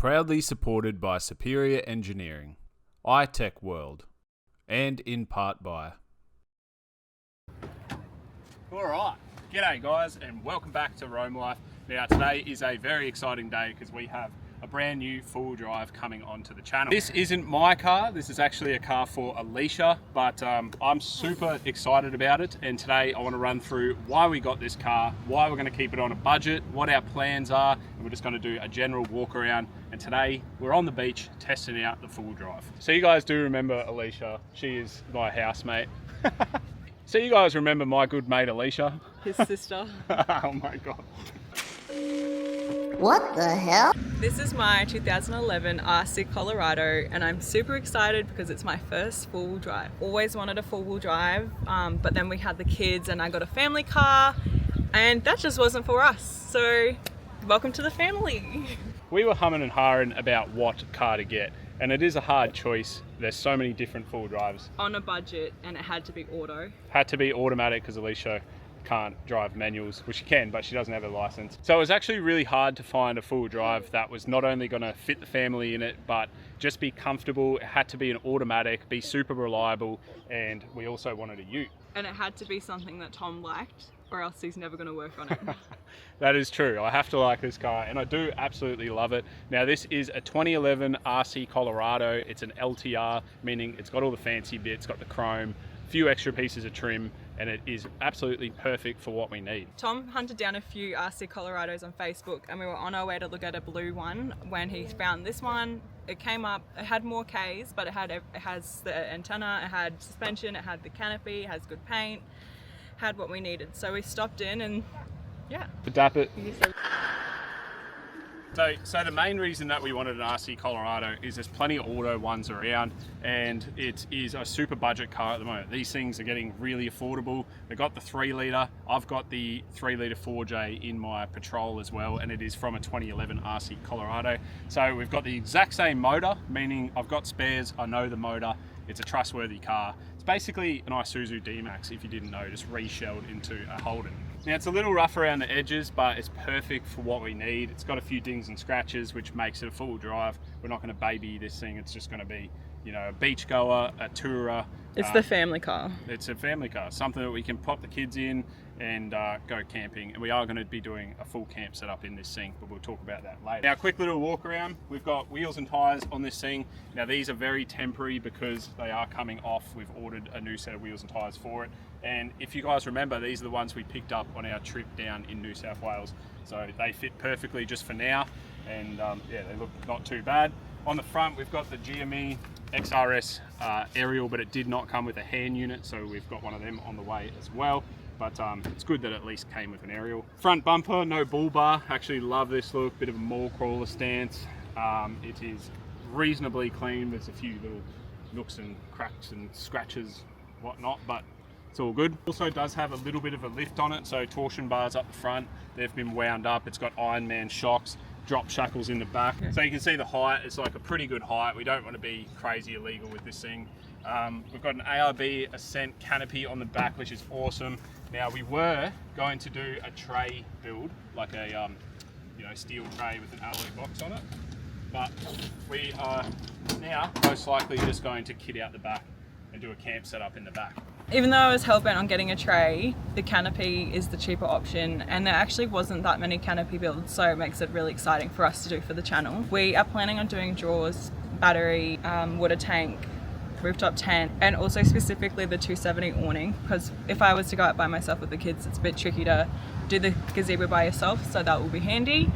Proudly supported by Superior Engineering, iTech World, and in part by... Alright, g'day guys and welcome back to Roam Life. Now today is a very exciting day because we have a brand new full drive coming onto the channel. This isn't my car, this is actually a car for Alicia, but I'm super excited about it, and today I want to run through why we got this car, why we're going to keep it on a budget, what our plans are, and we're just going to do a general walk around. And today we're on the beach testing out the full drive. So you guys do remember Alicia, she is my housemate. So you guys remember my good mate Alicia? His sister. Oh my god. What the hell? This is my 2011 RC Colorado and I'm super excited because it's my first full drive. Always wanted a four-wheel drive, but then we had the kids and I got a family car and that just wasn't for us. So welcome to the family. We were humming and hawing about what car to get, and it is a hard choice. There's so many different full drives. On a budget, and it had to be auto. Had to be automatic because Alicia can't drive manuals. Well, she can, but she doesn't have a license. So it was actually really hard to find a full drive that was not only going to fit the family in it, but just be comfortable. It had to be an automatic, be super reliable, and we also wanted a ute. And it had to be something that Tom liked, or else he's never going to work on it. That is true. I have to like this car, and I do absolutely love it. Now this is a 2011 RC Colorado. It's an LTR, meaning it's got all the fancy bits, got the chrome, a few extra pieces of trim, and it is absolutely perfect for what we need. Tom hunted down a few RC Colorados on Facebook and we were on our way to look at a blue one when he found this one. It came up, it had more Ks, but it has the antenna, it had suspension, it had the canopy, it has good paint, had what we needed. So we stopped in and yeah. Adapt it. So the main reason that we wanted an RC Colorado is there's plenty of auto ones around, and it is a super budget car at the moment. These things are getting really affordable. They got the 3 litre. I've got the 3 litre 4J in my Patrol as well, and it is from a 2011 RC Colorado. So we've got the exact same motor, meaning I've got spares, I know the motor. It's a trustworthy car. It's basically an Isuzu D-Max, if you didn't know, just reshelled into a Holden. Now it's a little rough around the edges, but it's perfect for what we need. It's got a few dings and scratches, which makes it a full drive. We're not going to baby this thing. It's just going to be, you know, a beach goer, a tourer. It's the family car. It's a family car, something that we can pop the kids in and go camping. And we are going to be doing a full camp setup in this thing, but we'll talk about that later. Now, quick little walk around. We've got wheels and tires on this thing. Now these are very temporary because they are coming off. We've ordered a new set of wheels and tires for it. And if you guys remember, these are the ones we picked up on our trip down in New South Wales. So they fit perfectly just for now. And yeah, they look not too bad. On the front, we've got the GME XRS aerial, but it did not come with a hand unit. So we've got one of them on the way as well. But it's good that it at least came with an aerial. Front bumper, no bull bar. Actually love this look, bit of a mall crawler stance. It is reasonably clean. There's a few little nooks and cracks and scratches, whatnot, but it's all good. Also does have a little bit of a lift on it, so torsion bars up the front, they've been wound up. It's got Ironman shocks, drop shackles in the back. So you can see the height, it's like a pretty good height. We don't want to be crazy illegal with this thing. We've got an ARB Ascent canopy on the back, which is awesome. Now we were going to do a tray build, like a you know, steel tray with an alloy box on it, but we are now most likely just going to kit out the back and do a camp setup in the back. Even though I was hell-bent on getting a tray, the canopy is the cheaper option and there actually wasn't that many canopy builds, so it makes it really exciting for us to do for the channel. We are planning on doing drawers, battery, water tank, rooftop tent, and also specifically the 270 awning, because if I was to go out by myself with the kids, it's a bit tricky to do the gazebo by yourself, so that will be handy.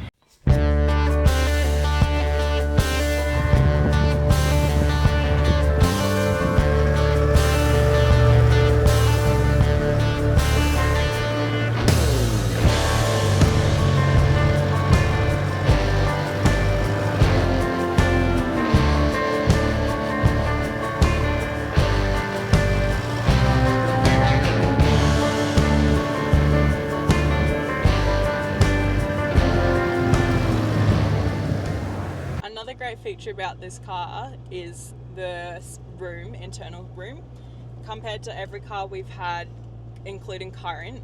Great feature about this car is the room, internal room. Compared to every car we've had, including current,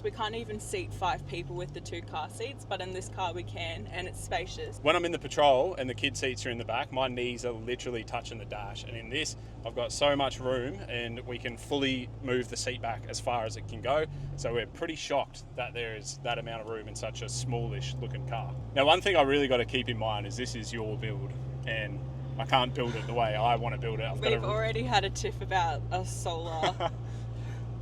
we can't even seat 5 people with the 2 car seats, but in this car we can, and it's spacious. When I'm in the patrol and the kid seats are in the back, my knees are literally touching the dash, and in this I've got so much room and we can fully move the seat back as far as it can go. So we're pretty shocked that there is that amount of room in such a smallish looking car. Now, one thing I really got to keep in mind is this is your build, and I can't build it the way I want to build it. We've already had a tiff about a solar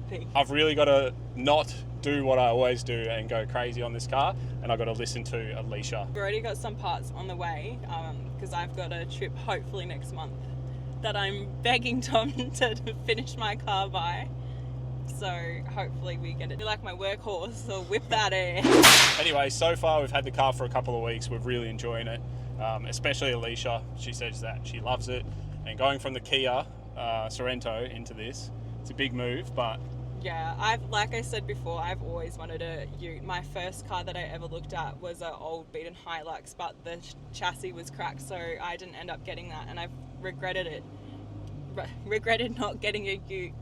thing. I've really got to not do what I always do and go crazy on this car, and I've got to listen to Alicia. We've already got some parts on the way, because I've got a trip hopefully next month that I'm begging Tom to finish my car by. So hopefully we get it. You're like my workhorse, so whip that air. Anyway, so far we've had the car for a couple of weeks. We're really enjoying it, especially Alicia. She says that she loves it. And going from the Kia Sorento into this, it's a big move, but yeah, like I said before, I've always wanted a Ute. My first car that I ever looked at was an old beaten Hilux, but the chassis was cracked, so I didn't end up getting that, and I've regretted it. Regretted not getting a Ute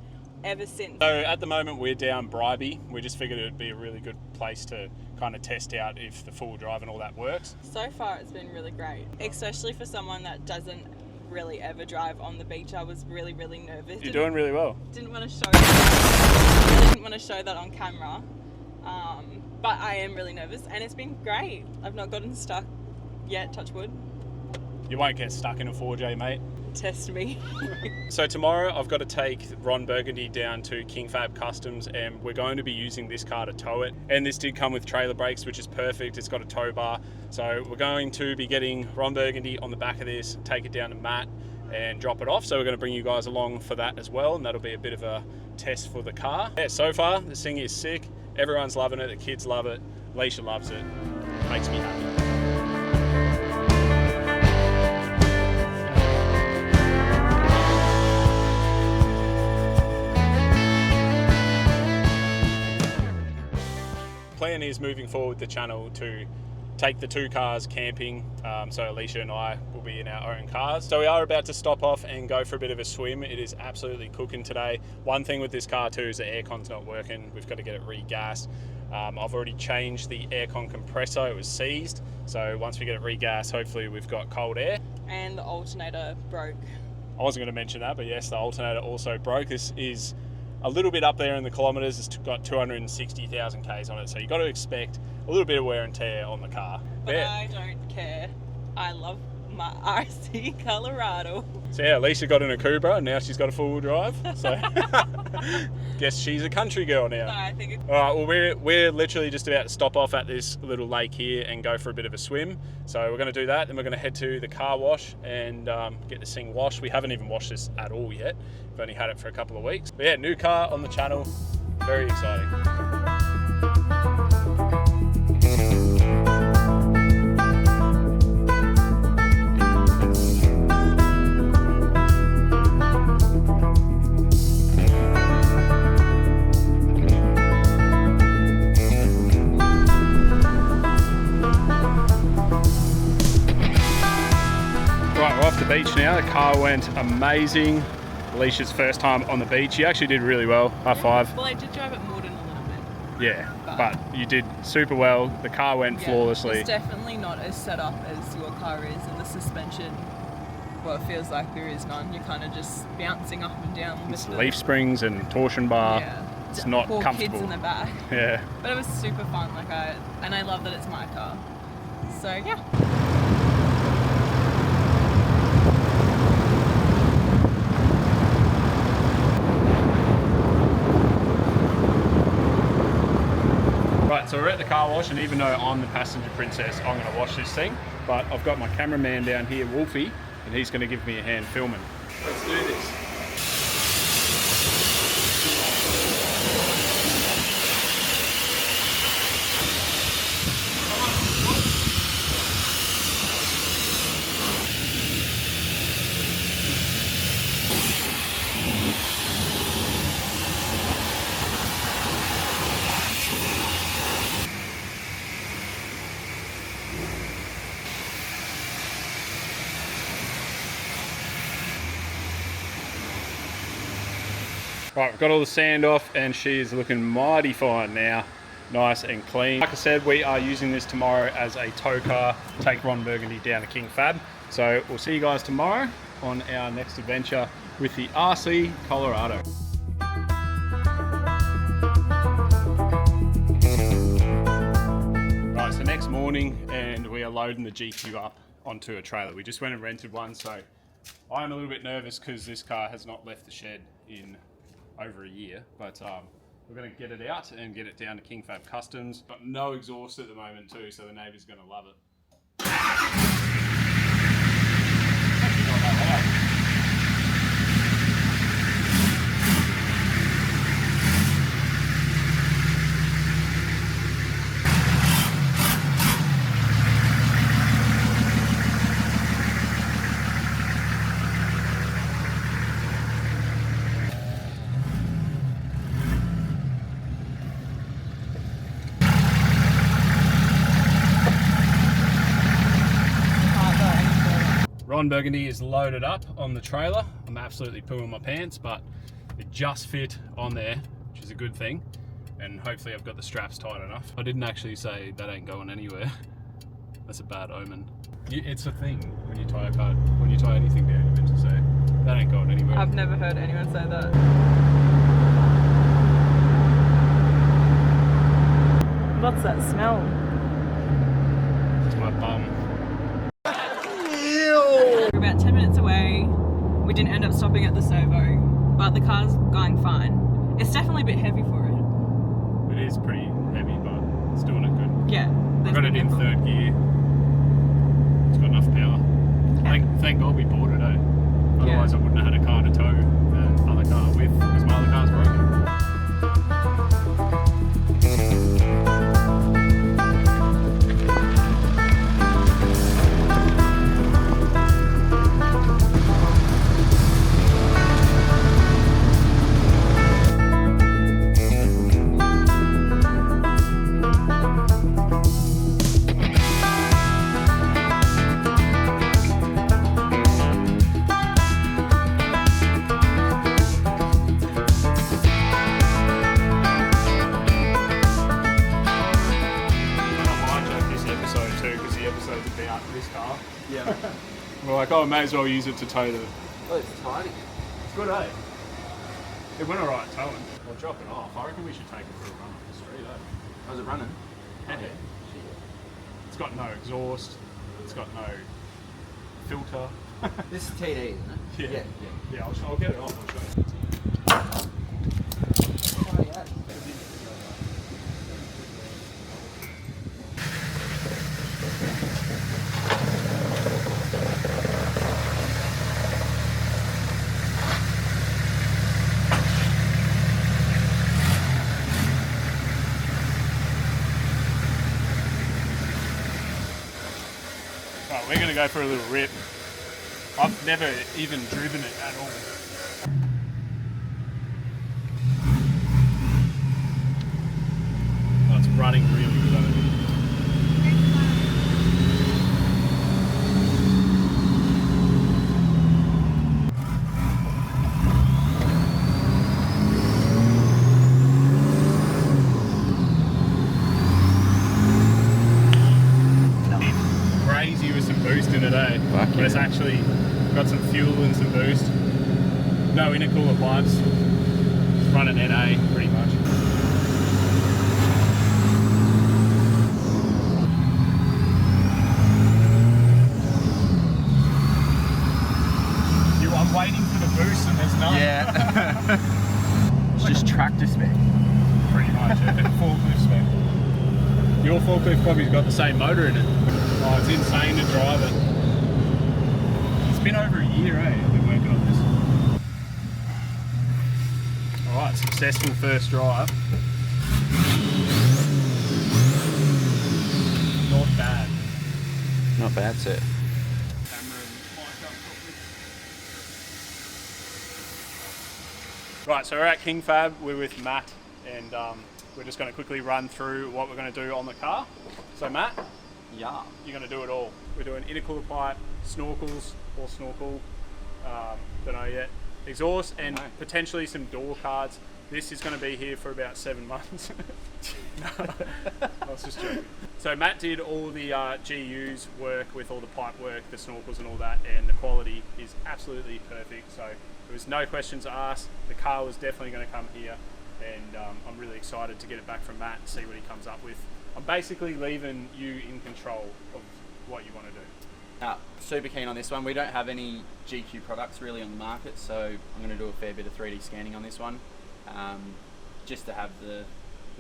ever since. So at the moment we're down Bribey. We just figured it would be a really good place to kind of test out if the full drive and all that works. So far it's been really great, especially for someone that doesn't really ever drive on the beach. I was really nervous. You're doing really well. Didn't want to show that on camera, but I am really nervous, and it's been great. I've not gotten stuck yet, touch wood. You won't get stuck in a 4J, mate. Test me. So tomorrow I've got to take Ron Burgundy down to King Fab Customs, and we're going to be using this car to tow it. And this did come with trailer brakes, which is perfect. It's got a tow bar. So we're going to be getting Ron Burgundy on the back of this, take it down to Matt and drop it off. So we're going to bring you guys along for that as well, and that'll be a bit of a test for the car. Yeah, so far this thing is sick. Everyone's loving it. The kids love it. Alicia loves it. Makes me happy. Plan is moving forward the channel to take the 2 cars camping, so Alicia and I will be in our own cars. So we are about to stop off and go for a bit of a swim. It is absolutely cooking today. One thing with this car too is the aircon's not working. We've got to get it re-gassed. I've already changed the aircon compressor. It was seized, so once we get it re-gassed, hopefully we've got cold air. And the alternator broke. I wasn't going to mention that, but yes, the alternator also broke. This is a little bit up there in the kilometres. It's got 260,000 Ks on it, so you've got to expect a little bit of wear and tear on the car. But yeah. I don't care. I love my RC Colorado. So yeah, Alicia got in a Cobra and now she's got a four-wheel drive. So guess she's a country girl now. No, I think it's... All right, well we're literally just about to stop off at this little lake here and go for a bit of a swim. So we're going to do that, then we're going to head to the car wash and get this thing washed. We haven't even washed this at all yet. We've only had it for a couple of weeks. But yeah, new car on the channel. Very exciting. Beach now. The car went amazing. Alicia's first time on the beach. She actually did really well. High five. Well, I did drive it more than a little bit. Yeah, but you did super well. The car went flawlessly. It's definitely not as set up as your car is, and the suspension, well, it feels like there is none. You're kind of just bouncing up and down. It's leaf springs and torsion bar. Yeah. It's not poor comfortable. Kids in the back. Yeah. But it was super fun. And I love that it's my car. So yeah. So we're at the car wash, and even though I'm the passenger princess, I'm going to wash this thing. But I've got my cameraman down here, Wolfie, and he's going to give me a hand filming. Let's do this. Right, we've got all the sand off and she is looking mighty fine now. Nice and clean. Like I said, we are using this tomorrow as a tow car to take Ron Burgundy down to King Fab. So we'll see you guys tomorrow on our next adventure with the RC Colorado. Right, so next morning and we are loading the GQ up onto a trailer. We just went and rented one, so I'm a little bit nervous because this car has not left the shed in over a year, but we're going to get it out and get it down to King Fab Customs. Got no exhaust at the moment too, so the neighbour's going to love it. Actually not that loud. Ron Burgundy is loaded up on the trailer. I'm absolutely pooing my pants, but it just fit on there, which is a good thing. And hopefully I've got the straps tight enough. I didn't actually say that ain't going anywhere. That's a bad omen. It's a thing when you tie a car, when you tie anything down, you're meant to say, that ain't going anywhere. I've never heard anyone say that. What's that smell? It's my bum. We're about 10 minutes away. We didn't end up stopping at the servo, but the car's going fine. It's definitely a bit heavy for it. It is pretty heavy, but it's doing it good. Yeah. I got it in third gear. It's got enough power. Okay. Thank God we bought it, eh? Otherwise I wouldn't have had a car to tow the other car with because my other car's broken. We're like, oh, may as well use it to tow the... Oh, it's tiny. It's good, eh? It went alright towing. We'll drop it off. I reckon we should take it for a run up the street, eh? How's it running? Okay. It's got no exhaust. It's got no filter. This is TD, isn't it? Yeah. Yeah, I'll get it off. I'll show you. Oh, yeah. Right, we're going to go for a little rip. I've never even driven it at all. Oh, it's running really good. Crazy with some boost in it, eh? Fuck But it's yeah. actually got some fuel and some boost. No intercooler pipes. Just running at A pretty much. I'm waiting for the boost and there's none. Yeah. It's just tractor spec. Pretty much, yeah. Forklift spec. Your forklift probably's got the same motor in it. Oh, it's insane to drive it. It's been over a year, eh? I've been working on this. Alright, successful first drive. Not bad. Not bad, sir. Right, so we're at King Fab. We're with Matt, and we're just going to quickly run through what we're going to do on the car. So Matt, Yeah. you're going to do it all. We're doing intercooler pipe, snorkels or snorkel, don't know yet, exhaust and No. potentially some door cards. This is going to be here for about 7 months. No, I was just joking. So Matt did all the GU's work with all the pipe work, the snorkels and all that, and the quality is absolutely perfect. So there was no questions asked. The car was definitely going to come here, and I'm really excited to get it back from Matt and see what he comes up with. I'm basically leaving you in control of what you want to do. Super keen on this one. We don't have any GQ products really on the market, so I'm going to do a fair bit of 3D scanning on this one, just to have the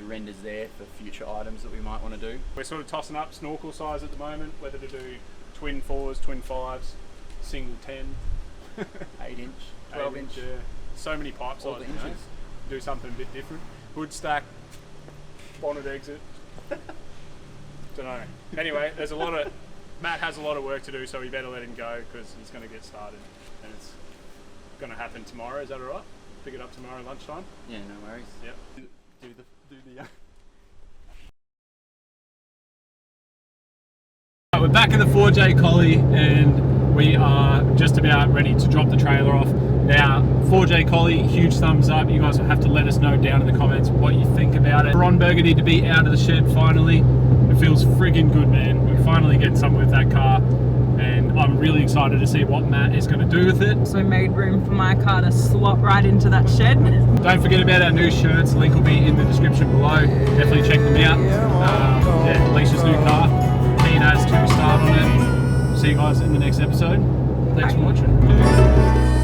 renders there for future items that we might want to do. We're sort of tossing up snorkel size at the moment, whether to do twin 4s, twin 5s, single 10, 8-inch, 12-inch. Yeah. So many pipe All the sizes, you know? inches. Do something a bit different. Hood stack, bonnet exit. Don't know. Anyway, there's a lot of Matt has a lot of work to do, so we better let him go because he's going to get started, and it's going to happen tomorrow. Is that all right? Pick it up tomorrow lunchtime. Yeah, no worries. Yep. Do the We're back in the 4J Collie, and we are just about ready to drop the trailer off. Now, 4J Collie, huge thumbs up. You guys will have to let us know down in the comments what you think about it. Ron Burgundy to be out of the shed finally. It feels friggin' good, man. We're finally getting somewhere with that car, and I'm really excited to see what Matt is going to do with it. So we made room for my car to slot right into that shed. Don't forget about our new shirts. Link will be in the description below. Definitely check them out. Yeah, Alicia's new car. Keen as to start on it. See you guys in the next episode. Thanks for watching.